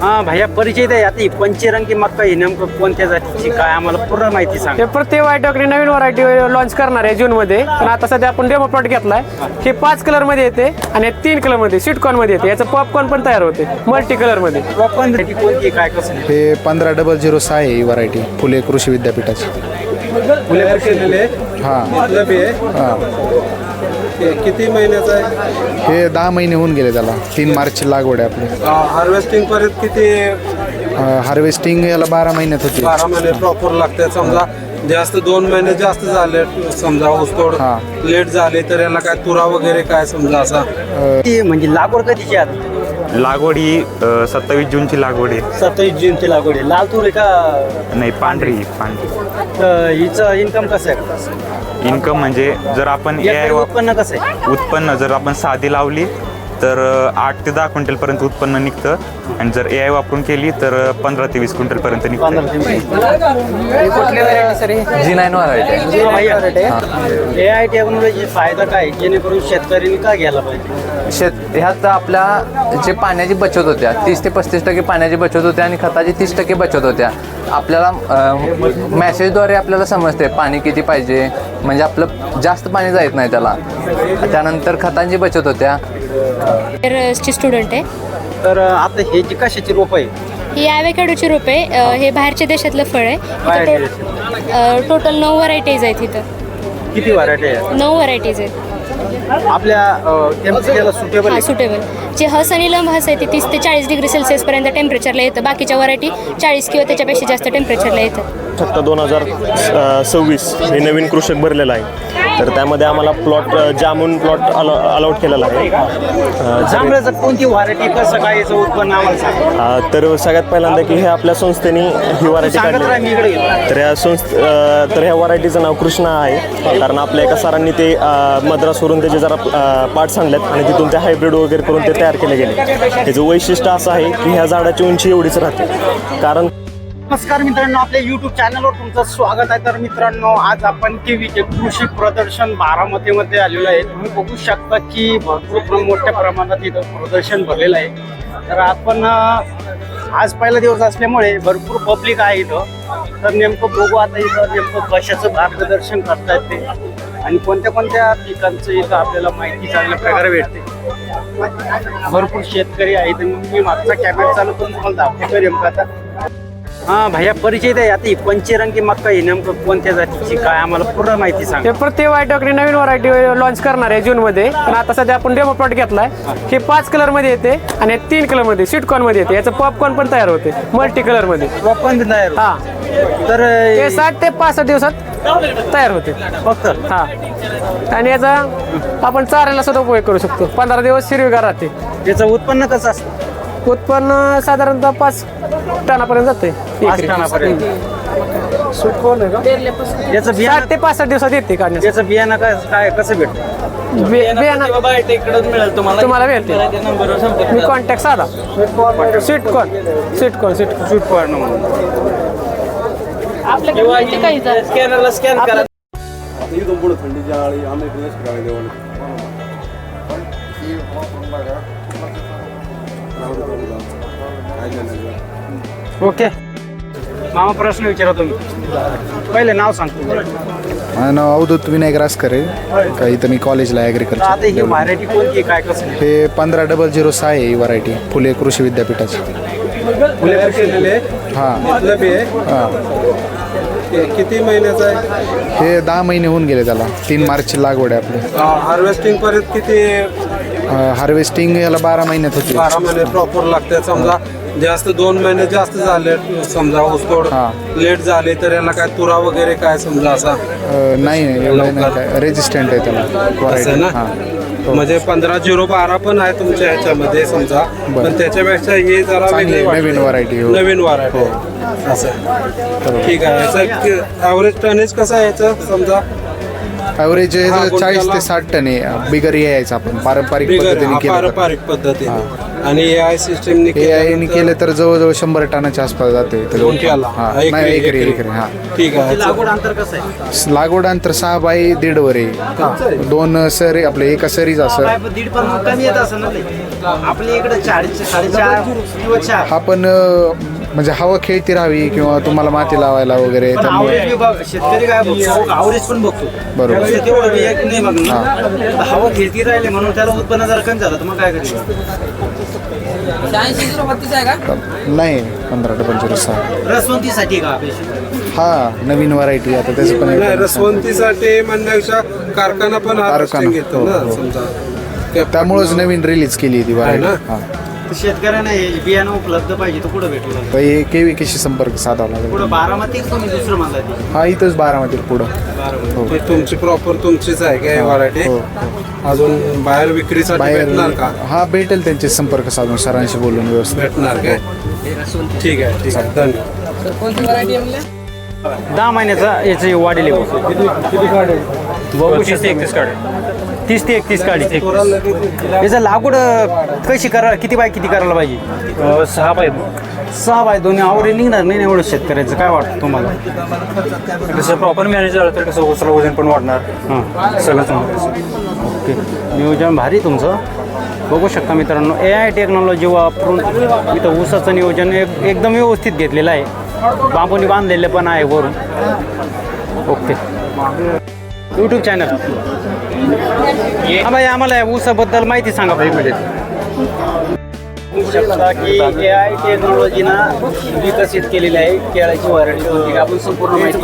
हा भैया परिचय द्या. आता ही पंचरंगी मक्का ही नेमकं कोणत्या जातीची काय आम्हाला पूर्ण माहिती सांग. हे प्रत्येक वायटॉकने नवीन व्हरायटी लॉन्च करणार आहे जून मध्ये. पण आता सध्या आपण डेमो प्लॉट घेतलाय. हे 5 कलर मध्ये येते आणि 3 कलर मध्ये स्वीटकॉर्न मध्ये येते. याचं पॉपकॉर्न पण तयार होते मल्टी कलर मध्ये. कोणती काय कसं हे 15006 आहे ही व्हरायटी फुले कृषी विद्यापीठाची. हां हां. किती महिन्याचा आहे? हे 10 महिने होऊन गेले त्याला. 3 मार्चची लागवड आहे आपली. हार्वेस्टिंग पर्यंत किती? हार्वेस्टिंग याला 12 महिन्यात होती. 12 महिने प्रॉपर लागते. समजा जास्त 2 महिने जास्त झाले, समजा ऊसतोड हा. लेट झाले तर याला काय तुरा वगैरे काय समजा असा म्हणजे लागवड कधीची आता? लागवड ही 27 जूनची लागवड आहे. 27 जूनची लागवड आहे. लाल तूर आहे का? नाही, पांढरी. हिचं इन्कम कसं आहे? इन्कम म्हणजे जर आपण एकरी उत्पन्न कसं आहे? उत्पन्न जर आपण साधी लावली तर 8 ते 10 क्विंटलपर्यंत उत्पन्न निघतं आणि जर AI वापरून केली तर 15 ते 20 क्विंटलपर्यंत निघतं. 15 ते 20. कुठल्या variety sir? G9 variety. AI technology फायदा काय जेणेकरून शेतकऱ्यांनी का घ्यायला पाहिजे? ह्यात आपल्या जे पाण्याची बचत होत्या 30 ते 35% पाण्याची बचत होत्या आणि खताची 30% बचत होत्या. आपल्याला मॅसेजद्वारे आपल्याला समजते पाणी किती पाहिजे, म्हणजे आपलं जास्त पाणी जात नाही त्याला. त्यानंतर खतांची बचत होत्या. ची स्टुडंट आहे. तर आता हे जी कशाची रोप आहे? ही ॲव्होकॅडोची रोप आहे. हे बाहेरच्या देशातलं फळ बाहेरच्या आहे. टोटल 9 व्हरायटीज आहेत इथं. किती व्हरायटी आहे? 9 व्हरायटीज आहेत. आपल्या टेम्परेचरला सुटेबल हां, सुटेबल. जे हस आणि लंब हस आहे ते 30 ते 40 डिग्री सेल्सिअसपर्यंत टेम्परेचरला येतं. बाकीच्या व्हरायटी 40 किंवा त्याच्यापेक्षा जास्त टेम्परेचरला येतं. फक्त 2026 हे नवीन कृषक भरलेलं आहे. तर त्यामध्ये आम्हाला प्लॉट जामून प्लॉट अलॉट केलेला आहे. जांभळाचं कोणती व्हरायटी कसं काय याचं उत्पन्न आम्हाला सांग. तर सगळ्यात पहिल्यांदा की हे आपल्या संस्थेने ही व्हरायटी सांगत राहा, मी इकडे काढली. येतो. तर ह्या व्हरायटीचं नाव कृष्णा आहे. कारण आपल्या एका सरांनी ते मद्रासवरून त्याचे जरा पार्ट्स आणलेत आणि तिथून ते हायब्रिड वगैरे करून ते तयार केले गेले. त्याचं वैशिष्ट्य असं आहे की ह्या झाडाची उंची एवढीच राहते. कारण नमस्कार मित्रांनो, आपल्या YouTube चॅनलवर तुमचं स्वागत आहे. तर मित्रांनो, आज आपण TVचे कृषी प्रदर्शन बारामतीमध्ये आलेलो आहे. तुम्ही बघू शकता की भरपूर मोठ्या प्रमाणात इथं प्रदर्शन भरलेलं आहे. तर आपण आज पहिला दिवस असल्यामुळे भरपूर पब्लिक आहे इथं. तर नेमकं बघू आता इथं नेमकं कशाचं मार्गदर्शन करतायत ते आणि कोणत्या कोणत्या पिकांचं इथं आपल्याला माहिती चांगल्या प्रकारे भेटते. भरपूर शेतकरी आहेत. मी मागचा कॅमेरा चालू करून तुम्हाला दाखवतो नेमकं आता. हा भैया परिचय द्या. आता ही पंचरंगी मक्का ही नेमकं कोणत्या जातीची काय आम्हाला पूर्ण माहिती सांग. हे प्रत्येक वायटॉकने नवीन व्हरायटी लॉन्च करणार आहे जून मध्ये. पण आता सध्या आपण डेमो प्लॉट घेतलाय. हे 5 कलर मध्ये येते आणि 3 कलर मध्ये स्वीटकॉर्न मध्ये येते. याचं पॉपकॉर्न पण तयार होते मल्टी कलर मध्ये. पण तयार हा. तर हे 60 ते 65 दिवसात तयार होते फक्त. हा. आणि याचा आपण चाऱ्याला सुद्धा उपयोग करू शकतो. 15 दिवस हिरवीगार राहते. याचं उत्पन्न कसं असतं? उत्पन्न साधारणतः 5 टनापर्यंत जाते. 5 टनापर्यंत. याचं 60 बियाणं ते 65 दिवसात येते काढण्यास. याचं बियाणं काय कसं भेटतं? बियाणं तुम्हाला मिळते. मी कॉन्टॅक्ट साधा स्वीटकॉर्न सूट म्हणून. स्कॅनरला स्कॅन करा. ओके मामा, प्रश्न विचारा तुम्ही. पहिले नाव सांगतो. माझं नाव अवधूत विनायक रासकर आहे. का इथं मी कॉलेजला आता ही ॲग्रिकल्चर. व्हरायटी कोणती काय कसं? हे 15006 आहे ही व्हरायटी फुले कृषी विद्यापीठाची. हां हां. किती महिन्याचा आहे? हे 10 महिने होऊन गेले त्याला. 3 मार्चची लागवड आहे आपली. हार्वेस्टिंग पर्यंत किती? हार्वेस्टिंग याला 12 महिन्यात होती. 12 महिने प्रॉपर लागते. समजा जास्त 2 महिने जास्त झाले, समजा ऊसतोड हा. लेट झाले तर याला काय तुरा वगैरे काय समजा असा नाही एवढं नाही काय रेजिस्टंट आहे त्याला असं व्हरायटी. ना. हां. म्हणजे 15-0-12 पण आहे तुमच्या ह्याच्यामध्ये समजा. पण त्याच्यापेक्षा हे जरा चांगली वेगळी वाटते. नवीन व्हरायटी. नवीन व्हरायटी असं. ठीक आहे. याचं ॲव्हरेज टनेज कसं आहे याचं समजा? ॲव्हरेज 40 ते 60 टन आहे बिगर यायचं आपण पारंपरिक बिगर पद्धतीने केलं तर. पारंपरिक पद्धतीने आणि AI सिस्टमने AI केलं तर जवळजवळ 100 टनाच्या आसपास जाते गुंठ्याला? नाही एकरी. एकरी हा. ठीक आहे लागवड अंतर कसं आहे? लागवड अंतर 6 बाय 1.5 वर आहे. 2 सरी आपले एका सरीच असं. दीड पण कमी येत असं ना ते. आपल्या इकडे 4 4.5 किंवा 4. हा पण म्हणजे हवा खेळती राहावी किंवा तुम्हाला माती लावायला वगैरे पण त्यामुळे आवरेज बघ, शेतकरी काय बघतो आवरेज पण बघतो. बरोबर. त्यापेक्षा तेवढं बी एक नाही बघणार. हवा खेळती राहिली म्हणून त्याला उत्पन्न जर कमी झालं तर मग काय करायचं? नाही 15-25 रसवंतीसाठी का अपेक्षित? हा नवीन व्हरायटी आता त्याचं पण नाही रसवंतीसाठी म्हणण्यापेक्षा कारखाना पण हार्वेस्टिंग घेतो ना हो. समजा त्यामुळेच नवीन रिलीज केली ती आहे ना? व्हरायटी. हा तर शेतकऱ्यांना हे बियाणं उपलब्ध पाहिजे तर कुठं भेटू लागेल? तर हे केवीकेशी संपर्क साधावा लागेल. पुढं बारामती तुम्ही दुसरं म्हणला ते हा इथंच 12 पुढं. बारामती. ते तुमची प्रॉपर तुमचीच आहे काय व्हरायटी? हो. अजून बाहेर विक्रीसाठी भेटणार का? हा भेटेल त्यांचे संपर्क साधून सरांशी बोलून व्यवस्थित. भेटणार काय? ठीक आहे धन्यवाद. 10 महिन्याचा याची वाढेल बघू शकते 31 काढे 30 ते 31 काढी. याचं लागवड कशी करा किती बाय किती करायला पाहिजे? 6 बाय 2 आवडे निघणार नाही एवढं शेतकऱ्याचं. काय वाटतं तुम्हाला? कसं प्रॉपर मॅनेज झालं तर कसं उसला वजन पण वाढणार सगळंच ओके नियोजन भारी तुमचं. बघू शकता मित्रांनो AI टेक्नॉलॉजी वापरून इथं ऊसाचं नियोजन एकदम व्यवस्थित घेतलेलं आहे. बांबूनी बांधलेलं पण आहे वरून. Okay YouTube channel. हा भाई आम्हाला ऊसाबद्दल माहिती सांगा भाई. शकता की AI टेक्नॉलॉजीनं विकसित केलेली आहे केळाची व्हरायटी होती. आपण संपूर्ण माहिती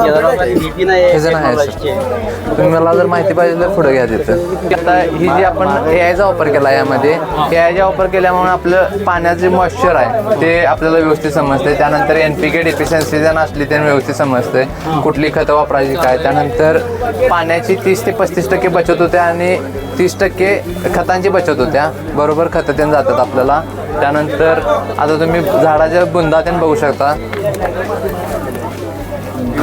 तुम्ही मला जर माहिती पाहिजे तर पुढे घ्या तिथं. आता ही जी आपण AIचा वापर केला यामध्ये AIचा वापर केल्यामुळे आपलं पाण्याचं जे मॉइश्चर आहे ते आपल्याला व्यवस्थित समजते. त्यानंतर NPK डेफिशियन्सी जर नसली तर व्यवस्थित समजते. कुठली खतं वापरायची काय. त्यानंतर पाण्याची 30 ते 35% बचत होते आणि 30% खतांची बचत होत्या. बरोबर खतं त्यांनी जातात आपल्याला. त्यानंतर आता तुम्ही झाडाच्या बुंदा त्यांनी बघू शकता.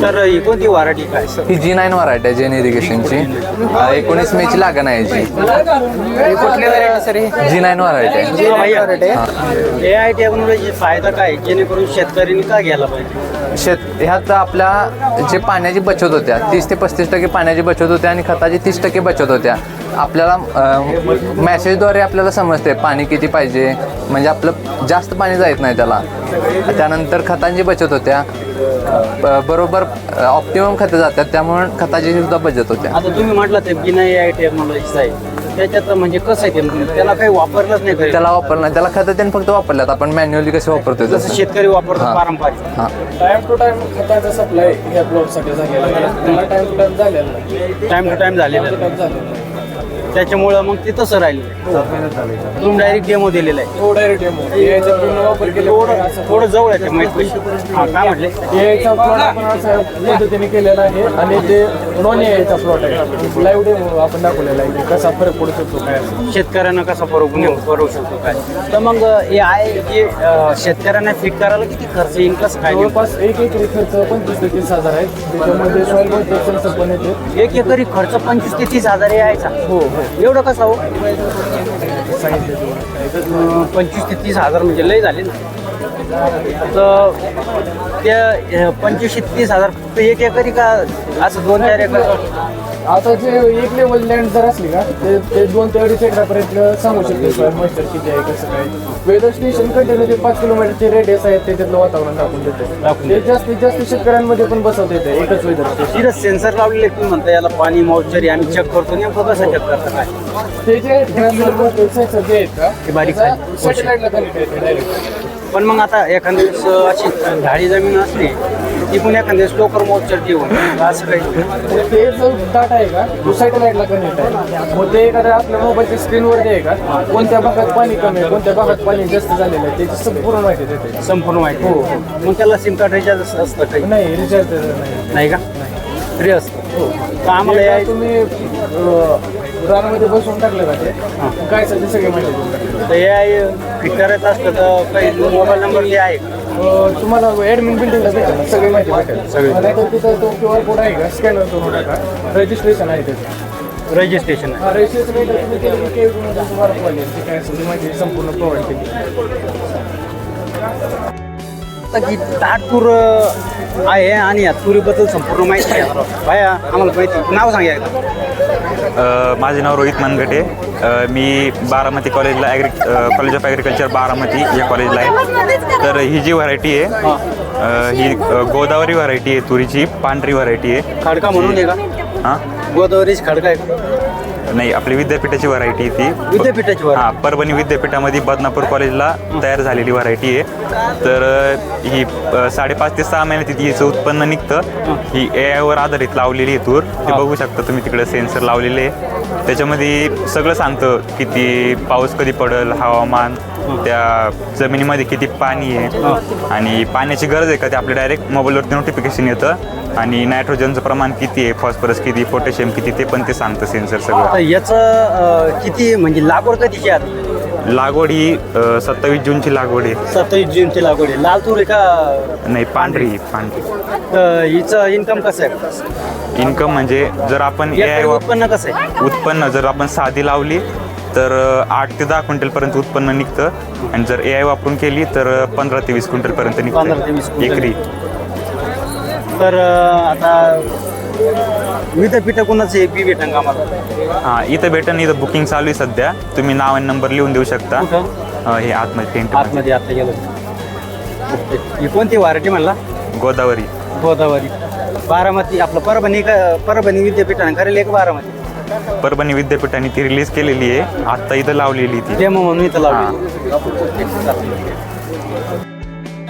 तर ही कोणती व्हरायटी काय ही G9 व्हरायटी आहे जेन इरिगेशनची. 19 मेची लागण आहे जी G9 व्हरायटी आहे. AI टेक्नॉलॉजी फायदा काय जेणेकरून शेतकऱ्यांनी काय घ्यायला पाहिजे? ह्यात आपल्या जे पाण्याची बचत होत्या 30 ते 35% पाण्याची बचत होत्या आणि खताची 30% बचत होत्या. आपल्याला मॅसेजद्वारे आपल्याला समजते पाणी किती पाहिजे म्हणजे आपलं जास्त पाणी जात नाही त्याला. त्यानंतर खतांची बचत होत्या. बरोबर ऑप्टिमम खतं जातात त्यामुळे खताची सुद्धा बचत होत्या. आता तुम्ही म्हटलं ते बिना AI टेक्नॉलॉजीचं आहे त्याच्यात म्हणजे कसं आहे ते त्याला काही वापरलंच नाही करेल. त्याला वापरलं त्याला खतं त्यांनी फक्त वापरल्यात. आपण मॅन्युअली कसे वापरतोय जसं शेतकरी वापरतात पारंपरिक. हां टाइम टू टाइम खताचा सप्लाय ह्या प्लॉटसाठी झालेला आहे. टाइम टू टाइम झालेला नाही. टाइम टू टाइम झालेलं त्याच्यामुळं मग ते तसं राहिलं. तुम्ही डायरेक्ट डेमो दिलेला आहे. हो डायरेक्ट डेमो याचा पूर्ण वापर केला. थोडं जवळ आहे ते माहीत पैसे. हां काय म्हटले? याचा प्लॉट आपण अशा पद्धतीने केलेला आहे आणि ते नॉन याचा प्लॉट आहे. लाईव्ह डेमो आपण दाखवलेला आहे की कसा फरक पडू शकतो काय असं. शेतकऱ्यांना कसा करू शकतो काय. तर मग हे आहे की शेतकऱ्यांना फिट करायला किती खर्च येईल कसं काय? जवळपास 1 एकरी खर्च 25 ते 30 हजार आहे. त्याच्यामध्ये सॉईल मॉइश्चर पण येते. 1 एकरी खर्च 25 ते 30 हजार यायचा. हो एवढं कसं हो? 25 ते 30 हजार म्हणजे लय झाले ना. तर त्या 25 ते 30 हजार फक्त 1 एकरी का असं 2-4 एकर? आता जे एक लेवल लँड जर असली का ते 2 ते 2.5 एकरापर्यंत सांगू शकते सॉईल मॉइश्चर किती आहे कसं काय. वेदर स्टेशन कंटिन्यू ते 5 किलोमीटरचे रेडियस आहेत त्याच्यातलं वातावरण दाखवून देते. ते जास्तीत जास्त शेतकऱ्यांमध्ये पण बसवता येते एकच वेदर स्टेशन. तिथं सेन्सर लावलेले तुम्ही म्हणता याला पाणी मॉइश्चर आम्ही चेक करतो. नेमकं कसं चेक करता काय? ते जे सेन्सर जे आहेत का ते बारीक सॅटेलाइटला कनेक्ट आहे डायरेक्ट. पण मग आता एखाद्या वेळेस अशी झाडी जमीन असली ती पण एखाद्या वेळेस लवकर मॉइश्चर देऊन असं काही. ते जो डाटा आहे का तो सॅटेलाइटला कनेक्ट आहे. मग ते एखाद्या आपल्या मोबाईलच्या स्क्रीनवर जे आहे का कोणत्या भागात पाणी कमी आहे कोणत्या भागात पाणी जास्त झालेलं आहे त्याची संपूर्ण माहिती देते. संपूर्ण माहिती. हो मग त्याला सिम कार्ड रिचार्ज असतं काही? नाही रिचार्ज नाही का? फ्री असतं. हो तर आम्हाला आम्हाला तुम्ही रानामध्ये बसून टाकलं का ते काय सध्या सगळी माहिती देऊन टाकली. तर हे फिट करायचं असतं तर काही मोबाईल नंबर हे आहे का? तुम्हाला ॲडमिन बिल्डिंगला भेटेल ना सगळी माहिती भेटेल. सगळी. नाहीतर तिथं तो QR कोड आहे का स्कॅनर करून टाका रजिस्ट्रेशन आहे त्याचं. रजिस्ट्रेशन आहे. रजिस्ट्रेशन तुम्ही केलं की KVK मध्ये तुम्हाला कॉल येईल. जे काय असेल ती माहिती संपूर्ण प्रोव्हाइड केली. आता की दाट तूर आहे आणि या तुरीबद्दल संपूर्ण माहिती आहे. बाया आम्हाला माहिती नाव सांगा एकदा. माझे नाव रोहित मनगटे. मी बारामती कॉलेजला कॉलेज ऑफ ॲग्रिकल्चर बारामती या कॉलेजला आहे. तर ही जी व्हरायटी आहे ही गोदावरी व्हरायटी आहे, तुरीची पांढरी व्हरायटी आहे. खडका म्हणून आहे का? हां गोदावरीच खडका आहे. नाही, आपली विद्यापीठाची व्हरायटी ती. विद्यापीठाची वर हां, परभणी विद्यापीठामध्ये बदनापूर कॉलेजला तयार झालेली व्हरायटी आहे. तर ही 5.5 ते 6 महिन्यात हिचं उत्पन्न निघतं. ही AI वर आधारित लावलेली आहे तूर. ते बघू शकता तुम्ही, तिकडे सेन्सर लावलेले आहे. त्याच्यामध्ये सगळं सांगतं किती पाऊस कधी पडेल, हवामान, त्या जमिनीमध्ये किती पाणी आहे आणि पाण्याची गरज आहे का ते आपल्या डायरेक्ट मोबाईलवरती नोटिफिकेशन येतं. आणि नायट्रोजनचं प्रमाण किती आहे, फॉस्फरस किती, पोटॅशियम किती, ते पण ते सांगतं सेन्सर सगळं. आता याचं किती म्हणजे लागवड कधीची आहे? लागवड ही 27 जूनची लागवड आहे. 27 जूनची लागवड आहे. लाल तूर आहे का? नाही, पांढरी. तर हिचं इन्कम कसं आहे? इन्कम म्हणजे जर आपण याचं उत्पन्न कसं आहे? उत्पन्न जर आपण साधी लावली तर 8 ते 10 क्विंटलपर्यंत उत्पन्न निघतं. आणि जर AI वापरून केली तर 15 ते 20 क्विंटलपर्यंत 15 ते 20 निघतं क्विंटल. एकरी. तर आता विद्यापीठ कोणाचं आहे बी भेटन का आम्हाला? हां, इथं भेटन. इथं बुकिंग चालू आहे सध्या. तुम्ही नाव आणि नंबर लिहून देऊ शकता. हे आतमध्ये टेंट आतमध्ये आता गेलो. ही कोणती व्हरायटी म्हणला? गोदावरी. गोदावरी. बारामती आपलं परभणी विद्यापीठाने करेल एक बारामती. परभणी विद्यापीठाने ती रिलीज केलेली आहे. आत्ता इथं लावलेली ती. डेमो म्हणून इथं लावली.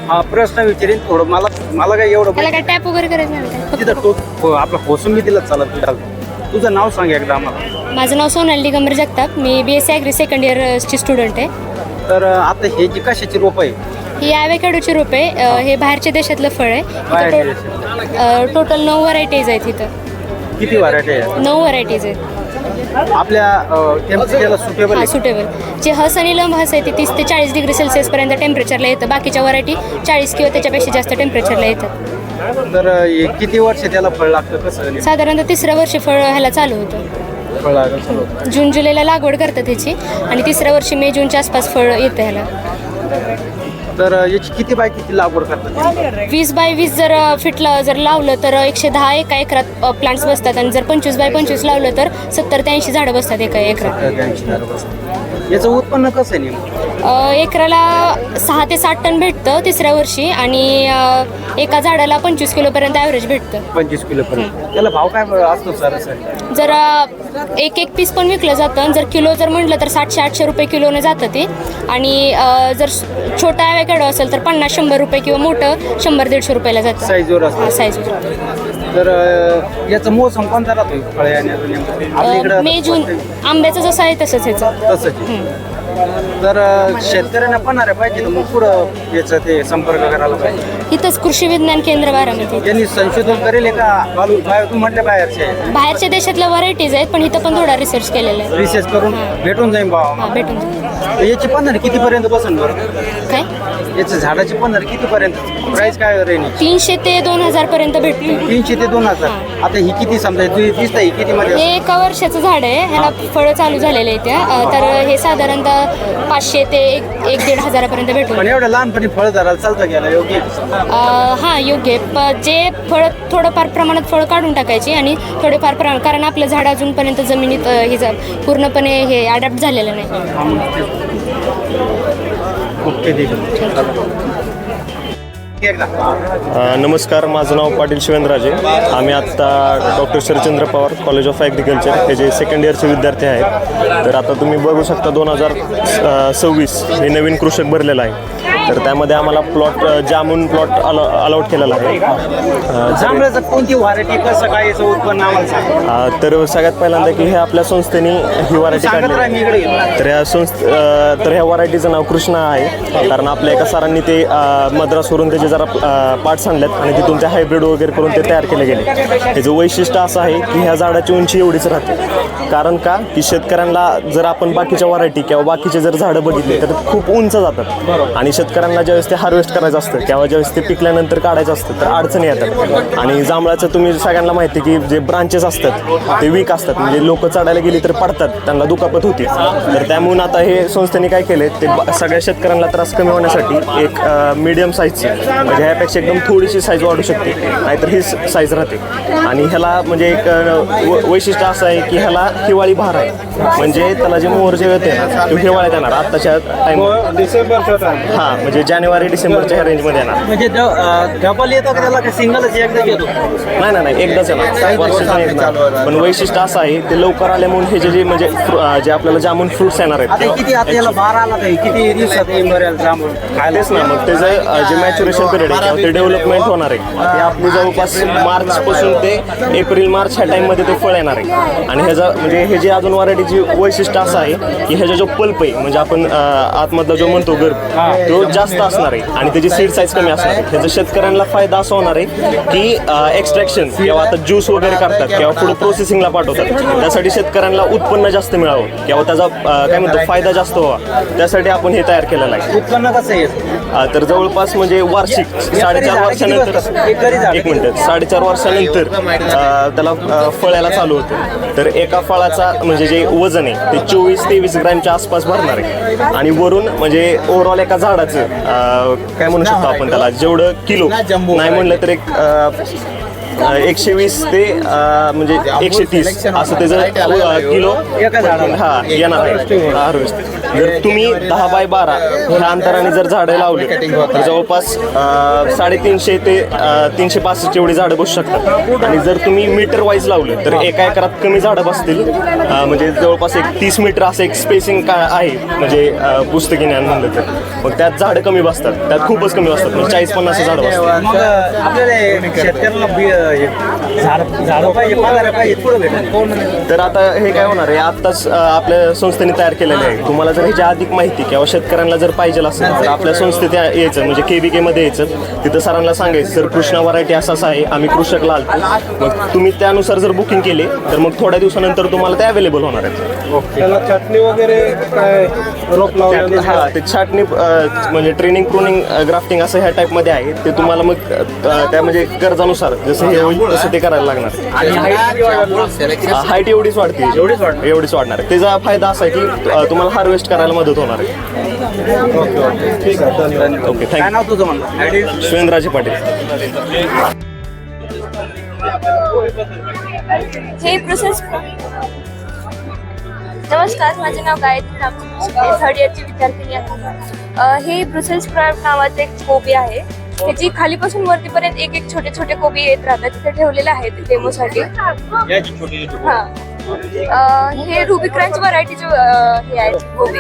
हा प्रश्न विचारेन थोडं. मला काय एवढं त्याला काय टॅप वगैरे करायचं नाही का? तिथं आपला कोसून मी तिला चालत. तुझं नाव सांग एकदा आम्हाला. माझं नाव सोनाली दिगंबर जगताप. मी BSc ॲग्री सेकंड इयरची स्टुडंट आहे. तर आता हे जी कशाची रोप आहे? ही ॲव्होकॅडोची रोप आहे. हे बाहेरच्या देशातलं फळ आहे. टोटल 9 व्हरायटीज आहेत इथं. किती व्हरायटी आहे? 9 व्हरायटीज आहेत. आपल्या टेम्परेचरला सुटेबल हां, सुटेबल. जे हस आणि लंब हस आहे ते 30 ते 40 डिग्री सेल्सिअसपर्यंत टेम्परेचरला येतं. बाकीच्या व्हरायटी 40 किंवा त्याच्यापेक्षा जास्त टेम्परेचरला येतं. तर किती वर्ष त्याला फळ लागतं कसं? साधारणतः 3रं वर्ष फळ ह्याला चालू होतं. फळ लागतं. जून जुलैला लागवड करतात ह्याची आणि 3रं वर्षी मे जूनच्या आसपास फळ येतं ह्याला. तर याची किती बाय किती लागवड करतात? 20 बाय 20 जर फिटलं जर लावलं तर 110 एका एकरात प्लांट्स बसतात. आणि जर 25 बाय 25 लावलं तर 70 ते 80 झाडं बसतात एका एकरात. याचं उत्पन्न कसं आहे नेमकं? एकराला 6 ते 7 टन भेटतं 3रं वर्षी. आणि एका झाडाला 25 किलोपर्यंत ॲव्हरेज भेटतं. 25 किलोपर्यंत. त्याला भाव काय असतो सर? जर एक पीस पण विकलं जातं. जर किलो जर म्हटलं तर 700-800 रुपये किलोनं जातं ते. आणि जर छोटा ॲव्होकॅडो असेल तर 50-100 रुपये किंवा मोठं 100-150 रुपयाला जातं. साईजवर असतं. हां, साईजवर. तर याचं मोसम कोणता राहतो फळ येण्याचं? मे जून. आंब्याचं जसं आहे तसंच ह्याचं. तसंच. तर शेतकऱ्यांना पण अरे पाहिजे मग पुढं याचं ते संपर्क करायला पाहिजे. इथंच कृषी विज्ञान केंद्र बारामती. त्यांनी संशोधन करेल का? तुम्ही म्हटलं बाहेरच्या देशातल्या व्हरायटीज आहेत पण इथं पण थोडा रिसर्च केलेला आहे. रिसर्च करून भेटून जाईल भाव. हां, भेटून जाईल. याची पंधर कितीपर्यंत बसेल बरं? काय याचं झाडाची पंधर कितीपर्यंत प्राइस काय राहील? 300 ते 2000 पर्यंत भेटते. 300 ते 2000. आता ही किती समजा दिसत ही किती मध्ये? हे 1 वर्षाचं झाड आहे. ह्याला फळं चालू झालेले आहेत त्या. तर हे साधारणतः 500 ते 1-1.5 हजारापर्यंत भेटून. पण एवढं लहानपणी फळ धरायला चालतं गेलं योग्य? हां, योग्य आहे. जे फळ थोडंफार प्रमाणात फळ काढून टाकायची आणि थोडेफार कारण आपलं झाड अजूनपर्यंत जमिनीत हे पूर्णपणे हे अडॅप्ट झालेलं नाही. नमस्कार, माझं नाव पाटील शिवेंद्रराजे. आम्ही आत्ता doctor Sharadchandra Pawar college of agriculture हे जे सेकंड इयरचे विद्यार्थी आहेत. तर आता तुम्ही बघू शकता 2026 हे नवीन कृषक भरलेलं आहे. तर त्यामध्ये आम्हाला जामून प्लॉट अलॉट केलेला आहे. जांभळाचं कोणती व्हरायटी कसं काय याचं उत्पन्न आम्हाला सांगा. तर सगळ्यात पहिल्यांदा की हे आपल्या संस्थेने ही व्हरायटी काढली. तर ह्या व्हरायटीचं नाव कृष्णा आहे. कारण आपल्या एका सरांनी ते मद्रासवरून त्याचे जरा पार्ट्स आणलेत आणि तिथून ते हायब्रिड वगैरे करून ते तयार केले गेले. ह्याचं वैशिष्ट्य असं आहे की ह्या झाडाची उंची एवढीच राहते. कारण का की शेतकऱ्यांना जर आपण बाकीच्या व्हरायटी किंवा बाकीचे जर झाडं बघितले तर खूप उंच जातात आणि शेतकऱ्यांना शेतकऱ्यांना ज्यावेळेस ते हार्वेस्ट करायचं असतं किंवा ज्यावेळेस ते पिकल्यानंतर काढायचं असतं तर अडचणी येतात. आणि जांभळाचं तुम्ही सगळ्यांना माहिती आहे की जे ब्रांचेस असतात ते वीक असतात, म्हणजे लोक चढायला गेली तर पडतात, त्यांना दुखापत होती. तर त्यामुळे आता हे संस्थेने काय केले ते सगळ्या शेतकऱ्यांना त्रास कमी होण्यासाठी एक मीडियम साईजची, म्हणजे ह्यापेक्षा एकदम थोडीशी साईज वाढू शकते, नाहीतर ही साईज राहते. आणि ह्याला म्हणजे एक वैशिष्ट्य असं आहे की ह्याला हिवाळी बहार आहे, म्हणजे त्याला जे मोहर जे येते ना ते हिवाळ्यात येणार आत्ताच्या टाइम डिसेंबरचा हां, म्हणजे जानेवारी डिसेंबरच्या ह्या रेंजमध्ये येणार. म्हणजे डबल येतो का त्याला, का सिंगलच एकदा येतो? नाही एकदाच येणार, वर्षातून एकदा. पण वैशिष्ट्य असं आहे ते लवकर आल्यामुळे हे जे म्हणजे जे आपल्याला जामून फ्रुट्स येणार आता आहेत किती, आता याला बारा आला तर किती दिवसात येईल बरं जांभूळ तेच ना, मग त्याचं जे मॅच्युरेशन पिरियड आहे किंवा ते डेव्हलपमेंट होणार आहे ते आपली जवळपास मार्चपासून ते एप्रिल मार्च ह्या टाईममध्ये ते फळ येणार आहे. आणि ह्याचा म्हणजे हे जे अजून व्हरायटीची वैशिष्ट्य असं आहे की ह्याचा जो पल्प आहे म्हणजे आपण आतमधला जो म्हणतो गर्भ तो जास्त असणार आहे आणि त्याची सीड साईज कमी असणार आहे. ह्याचा शेतकऱ्यांना फायदा असा होणार आहे की एक्स्ट्रॅक्शन किंवा आता ज्यूस वगैरे करतात किंवा पुढे प्रोसेसिंगला पाठवतात, त्यासाठी शेतकऱ्यांना उत्पन्न जास्त मिळावं किंवा त्याचा काय म्हणतो फायदा जास्त व्हावा, त्यासाठी आपण हे तयार केलेलं आहे. उत्पन्न कसं येईल? तर जवळपास म्हणजे वार्षिक 4.5 वर्षानंतर 4.5 वर्षानंतर त्याला फळ यायला चालू होतं. तर एका फळाचा म्हणजे जे वजन आहे ते 24-23 ग्रॅमच्या आसपास भरणार आहे. आणि वरून म्हणजे ओव्हरऑल एका झाडाचं काय म्हणू शकतो आपण त्याला, जेवढं किलो नाही म्हणलं तर एक 120 ते म्हणजे 130 असं त्याचं किलो हा येणार आहे हार्वेस्ट. जर तुम्ही 10 बाय 12 ह्या अंतराने जर झाडं लावली तर जवळपास 350 ते 365 एवढी झाडं बसू शकतात. आणि जर तुम्ही मीटर वाईज लावलं तर एका एकरात कमी झाडं बसतील, म्हणजे जवळपास एक 30 मीटर असं एक स्पेसिंग काय आहे म्हणजे पुस्तकी ज्ञान म्हणलं तर, मग त्यात झाडं कमी बसतात, त्यात खूपच कमी बसतात, म्हणजे 40-50 झाडं बसतात. मग आपल्याला शेतकऱ्यांना झाडं पाहिजे, पगार पाहिजे, पुढे भेटेल. तर आता हे काय होणार आहे, आत्ताच आपल्या संस्थेने तयार केलेलं आहे. तुम्हाला जर ह्याची अधिक माहिती किंवा शेतकऱ्यांना जर पाहिजे असेल तर आपल्या संस्थेत यायचं, म्हणजे KVK मध्ये यायचं, तिथं सरांना सांगायचं सर कृष्णा व्हरायटी असं आहे, आम्ही कृषकला आलतो, मग तुम्ही त्यानुसार जर बुकिंग केले तर मग थोड्या दिवसानंतर तुम्हाला ते अवेलेबल होणार आहेत. त्याला चटणी वगैरे काय रोप लावण्यात हा, ते छाटणी म्हणजे ट्रेनिंग प्रूनिंग ग्राफ्टिंग असं ह्या टाईपमध्ये आहे. ते तुम्हाला मग त्या म्हणजे गरजानुसार जसं हे होईल तसं ते करायला लागणार. हाईट एवढीच वाढते, एवढीच वाढणार. त्याचा फायदा असा आहे की तुम्हाला हार्वेस्ट करायला मदत होणार आहे. ओके, काय नाव तुझं म्हणलं? शिवेंद्रराजे पाटील. हे प्रोसेस. नमस्कार, माझे नाव गायत्री रामचंद्र, थर्ड इयरची विद्यार्थिनी आहे. हे ब्रुसेल्स स्प्राउट नावाचे एक कोबी आहे, त्याची खालीपासून वरतीपर्यंत एक छोटे छोटे कोबी येत राहतात, तिथे ठेवलेले आहेत डेमोसाठी. हा, हे रुबी क्रंच व्हरायटीचे हे आहे कोबी.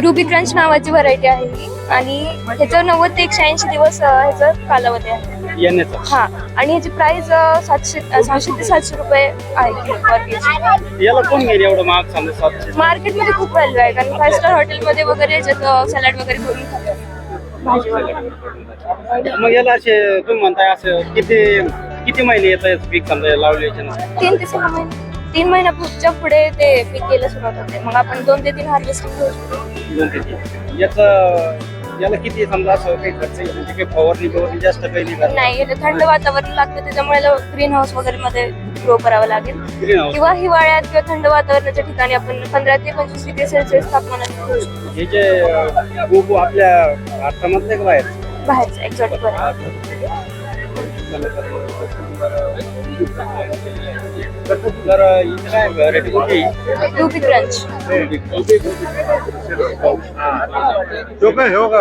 रुबी क्रंच नावाची व्हरायटी आहे ही, आणि ह्याचं 90 ते 180 दिवस ह्याचं कालावधी आहे. हा, आणि ह्याची प्राइस 600 ते 700 रुपये आहे किलो पर केजी. याला कोण घेईल एवढं महाग? समजा 700. मार्केटमध्ये खूप व्हॅल्यू आहे, कारण 5 स्टार हॉटेलमध्ये वगैरे सॅलड वगैरे करून खातात. मग याला असे तुम्ही म्हणताय असं किती महिने येतात पीक समजा लावल्याच्या? 3 ते 6 महिने. 3 महिन्याच्या पुढे ते पीक यायला सुरुवात होते, मग आपण 2 ते 3 हार्वेस्टिंग करू शकतो. 2 ते 3. याला किती समजा असं काही खर्च येईल, म्हणजे काही फवारणी जास्त काही नाही? नाही, याला थंड वातावरण लागतं, त्याच्यामुळे ग्रीन हाऊस वगैरे मध्ये ग्रो करावं लागेल, किंवा हिवाळ्यात किंवा थंड वातावरणाच्या ठिकाणी आपण 15 ते 25 डिग्री सेल्सिअस तापमानात ठेवू शकतो. हे जे गोबू आपल्या भारतामधले का बाहेरचं एक्झॉटिक व्हरायटी. तर इथे काय व्हरायटी कोणती? Ruby crunch. तो काय हो का?